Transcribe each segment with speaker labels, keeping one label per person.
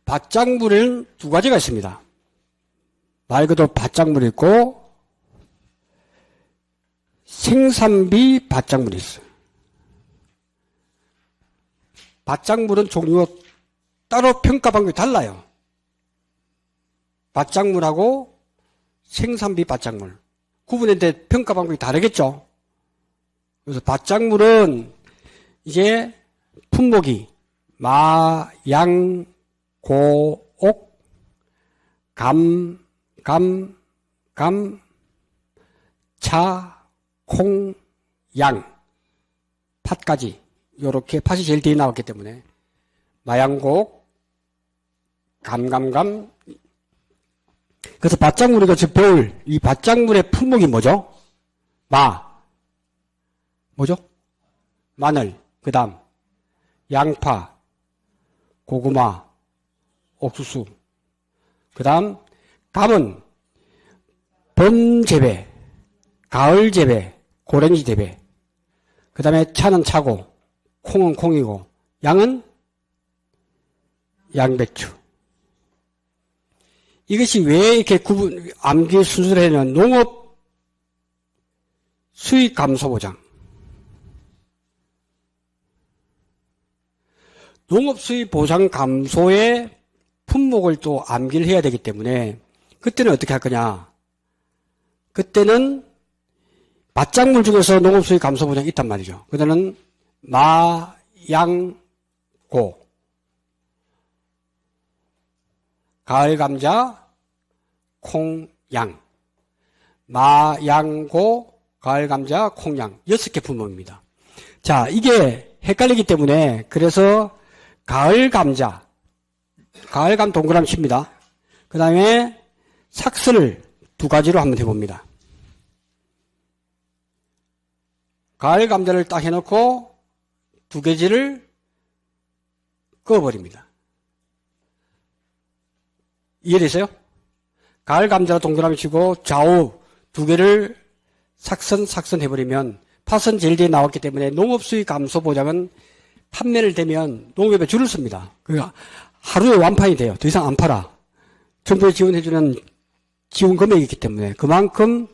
Speaker 1: 밭작물에는 두 가지가 있습니다. 말 그대로 밭작물이 있고 생산비 밭작물이 있어요. 밭작물은 종류가 따로 평가 방법이 달라요. 밭작물하고 생산비 밭작물. 구분했는데 평가 방법이 다르겠죠. 그래서 밭작물은 이제 품목이 마, 양, 고, 옥, 감, 차, 콩, 양, 팥까지 요렇게 팥이 제일 뒤에 나왔기 때문에 마양곡, 감. 그래서 밭작물이가 지금 배울 이 밭작물의 품목이 뭐죠? 뭐죠? 마늘, 그 다음 양파, 고구마, 옥수수, 그 다음 감은 봄 재배, 가을 재배, 고랭지 재배, 그 다음에 차는 차고 콩은 콩이고 양은 양배추. 이것이 왜 이렇게 암기 순서를 해놓은 농업 수익 감소 보장. 농업 수익 보장 감소의 품목을 또 암기를 해야 되기 때문에 그때는 어떻게 할 거냐. 그때는 밭작물 중에서 농업 수익 감소 보장이 있단 말이죠. 그때는 마, 양, 고. 가을 감자, 콩, 양. 마, 양, 고, 가을 감자, 콩, 양. 6개 품목입니다. 자, 이게 헷갈리기 때문에 그래서 가을 감자, 가을감 동그라미 칩니다. 그 다음에 삭스를 두 가지로 한번 해봅니다. 가을 감자를 딱 해놓고 두 개지를 그어버립니다. 이해되세요? 가을 감자로 동그라미 치고 좌우 두 개를 삭선 해버리면 팥은 제일 뒤에 나왔기 때문에 농업수익 감소 보장은 판매를 되면 농업에 줄을 씁니다. 그러니까 하루에 완판이 돼요. 더 이상 안 팔아. 정부에 지원해주는 지원 금액이 있기 때문에 그만큼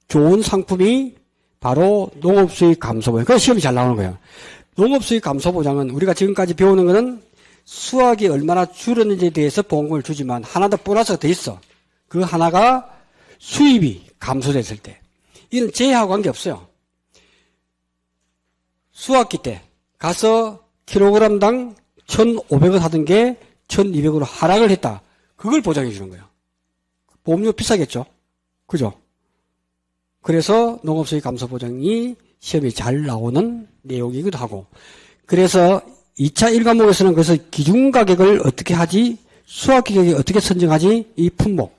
Speaker 1: 좋은 상품이 바로 농업수익 감소 보장. 그래서 시험이 잘 나오는 거예요. 농업수익 감소 보장은 우리가 지금까지 배우는 것은 수확이 얼마나 줄었는지에 대해서 보험금을 주지만 하나 더 보너스가 더 있어. 그 하나가 수입이 감소됐을 때. 이는 재해하고 관계없어요. 수확기 때 가서 킬로그램당 1,500원 하던 게 1,200원으로 하락을 했다. 그걸 보장해 주는 거예요. 보험료 비싸겠죠? 그죠? 그래서 농업수익 감소 보장이 시험이 잘 나오는 내용이기도 하고. 그래서 2차 1과목에서는 그래서 기준 가격을 어떻게 하지? 수확 가격이 어떻게 선정하지? 이 품목.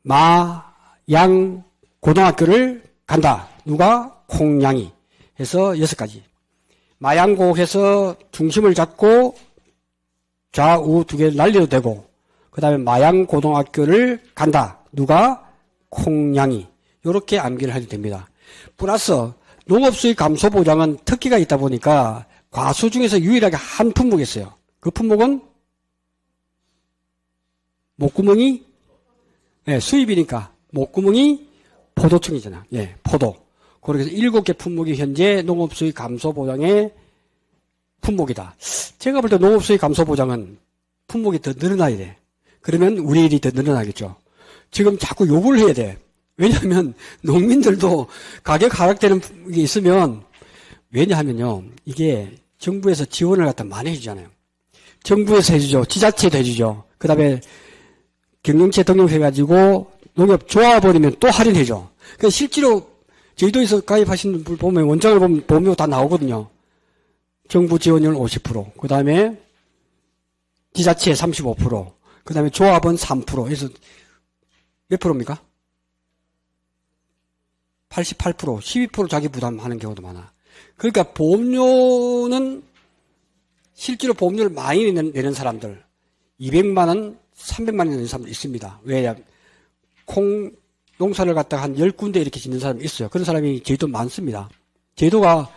Speaker 1: 마, 양, 고등학교를 간다. 누가? 콩양이. 해서 6가지. 마양곡해서 중심을 잡고 좌우 두 개를 날려도 되고, 그 다음에 마양고등학교를 간다. 누가? 콩양이. 요렇게 암기를 해도 됩니다. 플러스 농업수익 감소 보장은 특기가 있다 보니까 과수 중에서 유일하게 한 품목이 있어요. 그 품목은 목구멍이 수입이니까 목구멍이 포도청이잖아. 포도. 그래서 7개 품목이 현재 농업수익 감소 보장의 품목이다. 제가 볼 때 농업수익 감소 보장은 품목이 더 늘어나야 돼. 그러면 우리 일이 더 늘어나겠죠. 지금 자꾸 요구를 해야 돼. 왜냐하면 농민들도 가격 하락되는 게 있으면, 왜냐하면요, 이게 정부에서 지원을 갖다 많이 해주잖아요. 정부에서 해주죠. 지자체도 해주죠. 그 다음에 경영체 등록해가지고 농협 조합원이면 또 할인해줘. 그러니까 실제로 제주도에서 가입하신 분 보면 원장을 보면 보험료 다 나오거든요. 정부 지원율 50%, 그 다음에 지자체 35%, 그 다음에 조합은 3%. 그래서 몇 프로입니까? 88%, 12% 자기 부담하는 경우도 많아. 그러니까 보험료는 실제로 보험료를 많이 내는 사람들, 200만 원, 300만 원 내는 사람도 있습니다. 왜냐? 콩 농사를 갖다가 한 10군데 이렇게 짓는 사람이 있어요. 그런 사람이 제주도 많습니다. 제주도가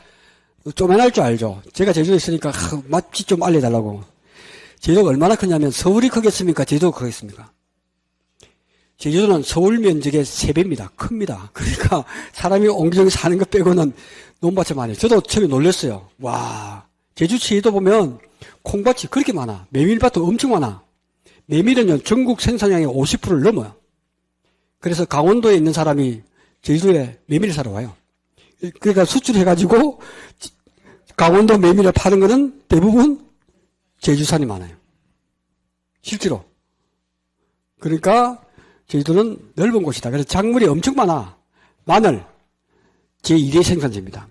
Speaker 1: 쪼맨할 줄 알죠? 제가 제주도에 있으니까 맛집 좀 알려달라고. 제주도가 얼마나 크냐면 서울이 크겠습니까? 제주도가 크겠습니까? 제주도는 서울 면적의 3배입니다. 큽니다. 그러니까 사람이 옹기종기 사는 것 빼고는 논밭이 많아요. 저도 처음에 놀랐어요. 와, 제주 제주도 보면 콩밭이 그렇게 많아. 메밀밭도 엄청 많아. 메밀은요, 전국 생산량의 50%를 넘어요. 그래서 강원도에 있는 사람이 제주도에 메밀을 사러 와요. 그러니까 수출해가지고 강원도 메밀을 파는 거는 대부분 제주산이 많아요. 실제로. 그러니까 제주도는 넓은 곳이다. 그래서 작물이 엄청 많아. 마늘, 제1의 생산지입니다.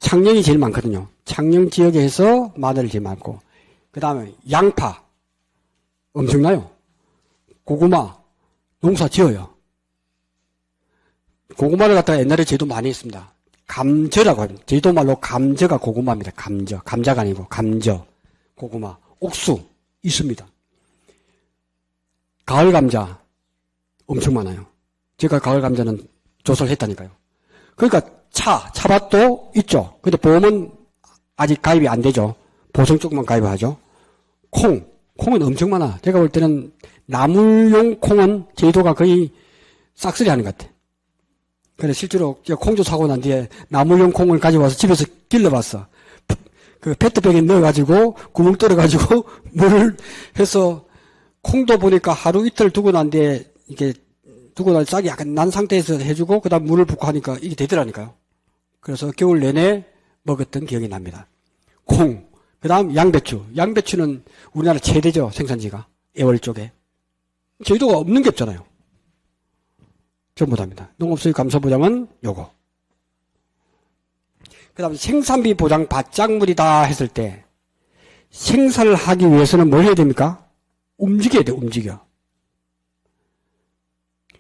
Speaker 1: 창녕이 제일 많거든요. 창녕 지역에 해서 마늘이 제일 많고, 그 다음에 양파, 엄청나요. 고구마, 농사 지어요. 고구마를 갖다가 옛날에 제주도 많이 했습니다. 감저라고 합니다. 제주도 말로 감저가 고구마입니다. 감저. 감자가 아니고 감저. 고구마. 옥수 있습니다. 가을 감자 엄청 많아요. 제가 가을 감자는 조사를 했다니까요. 그러니까 차밭도 있죠. 근데 보험은 아직 가입이 안 되죠. 보성 쪽만 가입을 하죠. 콩은 엄청 많아. 제가 볼 때는 나물용 콩은 제주도가 거의 싹쓸이 하는 것 같아. 그래, 실제로 제가 콩조 사고 난 뒤에 나물용 콩을 가져와서 집에서 길러봤어. 그 페트병에 넣어가지고 구멍 뚫어가지고 물을 해서 콩도 보니까 하루 이틀 두고 난 뒤에 이게 두고 난 싹이 약간 난 상태에서 해주고 그다음 물을 붓고 하니까 이게 되더라니까요. 그래서 겨울 내내 먹었던 기억이 납니다. 콩, 그다음 양배추. 양배추는 우리나라 최대죠, 생산지가. 애월 쪽에. 제주도가 없는 게 없잖아요. 전부 다입니다. 농업수익 감소 보장은 요거. 그다음 생산비 보장 밭작물이다 했을 때 생산을 하기 위해서는 뭘 해야 됩니까? 움직여야 돼, 움직여.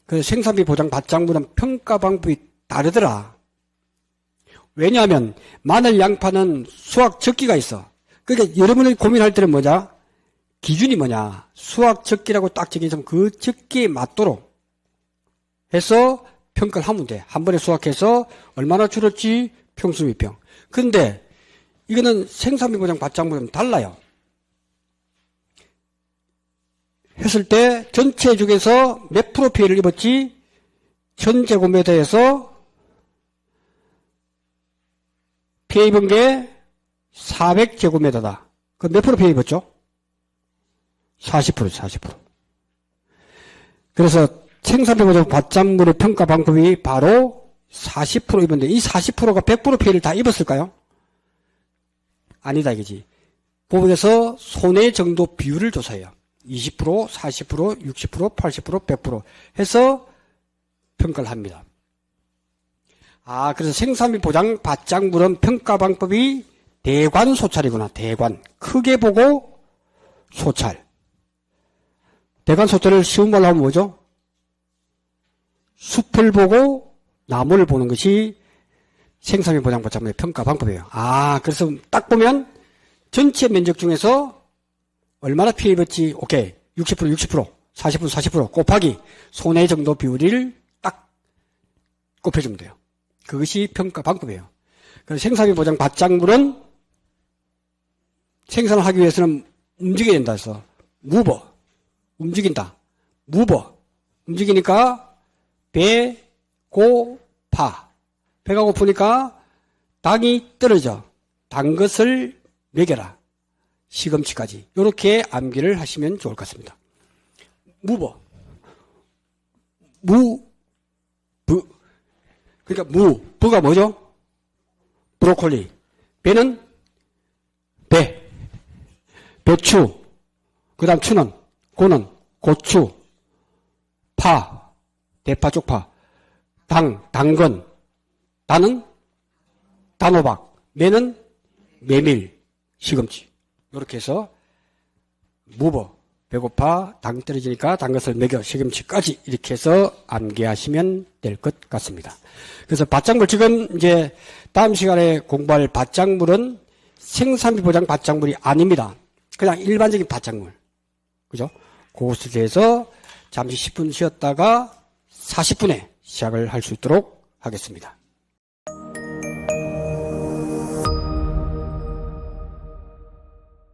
Speaker 1: 그래서 생산비 보장 밭작물은 평가 방법이 다르더라. 왜냐하면 마늘, 양파는 수확 적기가 있어. 그러니까 여러분이 고민할 때는 뭐냐? 기준이 뭐냐? 수확 적기라고 딱 정해서 그 적기에 맞도록 해서 평가를 하면 돼. 한 번에 수확해서 얼마나 줄었지? 평수미평. 근데 이거는 생산비 보장 밭작물은 달라요. 했을 때 전체 중에서 몇 프로 피해를 입었지? 1000제곱미터에서 피해 입은 게 400제곱미터다. 그 몇 프로 피해 입었죠? 40%죠, 40%. 그래서 생산비 보장 밭작물의 평가 방법이 바로 40% 입었는데 이 40%가 100% 피해를 다 입었을까요? 아니다 이거지. 보험에서 손해 정도 비율을 조사해요. 20%, 40%, 60%, 80%, 100% 해서 평가를 합니다. 아, 그래서 생산비 보장 밭작물은 평가 방법이 대관 소찰이구나. 대관. 크게 보고 소찰. 대관 소찰을 쉬운 말로 하면 뭐죠? 숲을 보고 나무를 보는 것이 생산비 보장 밭작물의 평가 방법이에요. 아, 그래서 딱 보면 전체 면적 중에서 얼마나 피해 입었지? 오케이. 60%, 60%, 40%, 40% 곱하기 손해 정도 비율을 딱 곱해주면 돼요. 그것이 평가 방법이에요. 그래서 생산비 보장 밭작물은 생산을 하기 위해서는 움직여야 된다 해서 무버. 움직인다. 무버. 움직이니까 배, 고, 파. 배가 고프니까 당이 떨어져. 단 것을 먹여라. 시금치까지. 이렇게 암기를 하시면 좋을 것 같습니다. 무버. 부. 그러니까 부가 뭐죠? 브로콜리. 배는 배. 배추. 그 다음 추는 고는 고추. 파. 대파 쪽파. 당근. 단은 단호박. 매는 메밀. 시금치. 이렇게 해서 무버. 배고파 당 떨어지니까 단 것을 먹여 시금치까지 이렇게 해서 암기하시면 될 것 같습니다. 그래서 밭작물 지금 이제 다음 시간에 공부할 밭작물은 생산비 보장 밭작물이 아닙니다. 그냥 일반적인 밭작물. 그죠? 그것에 대해서 잠시 10분 쉬었다가 40분에 시작을 할 수 있도록 하겠습니다.